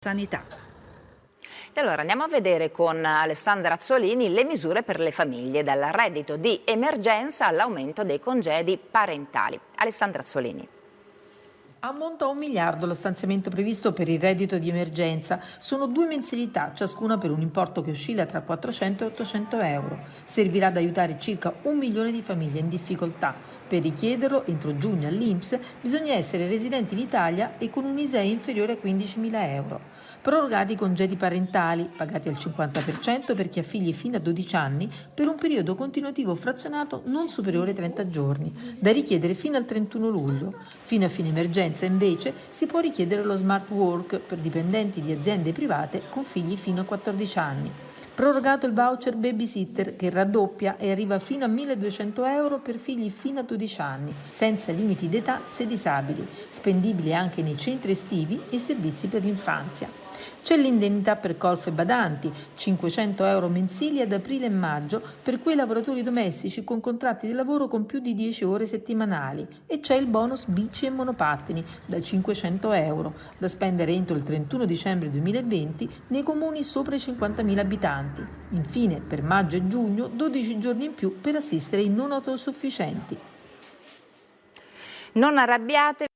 Sanità. E allora andiamo a vedere con Alessandra Azzolini le misure per le famiglie, dal reddito di emergenza all'aumento dei congedi parentali. Alessandra Azzolini. Ammonta a 1 miliardo lo stanziamento previsto per il reddito di emergenza. Sono 2 mensilità, ciascuna per un importo che oscilla tra 400 e 800 euro. Servirà ad aiutare circa 1 milione di famiglie in difficoltà. Per richiederlo, entro giugno all'INPS, bisogna essere residenti in Italia e con un ISEE inferiore a 15.000 euro. Prorogati i congedi parentali, pagati al 50% per chi ha figli fino a 12 anni, per un periodo continuativo frazionato non superiore ai 30 giorni, da richiedere fino al 31 luglio. Fino a fine emergenza, invece, si può richiedere lo smart work per dipendenti di aziende private con figli fino a 14 anni. Prorogato il voucher babysitter che raddoppia e arriva fino a 1.200 euro per figli fino a 12 anni, senza limiti d'età se disabili, spendibili anche nei centri estivi e servizi per l'infanzia. C'è l'indennità per colf e badanti, 500 euro mensili ad aprile e maggio per quei lavoratori domestici con contratti di lavoro con più di 10 ore settimanali, e c'è il bonus bici e monopattini da 500 euro, da spendere entro il 31 dicembre 2020 nei comuni sopra i 50.000 abitanti. Infine, per maggio e giugno, 12 giorni in più per assistere i non autosufficienti. Non arrabbiate.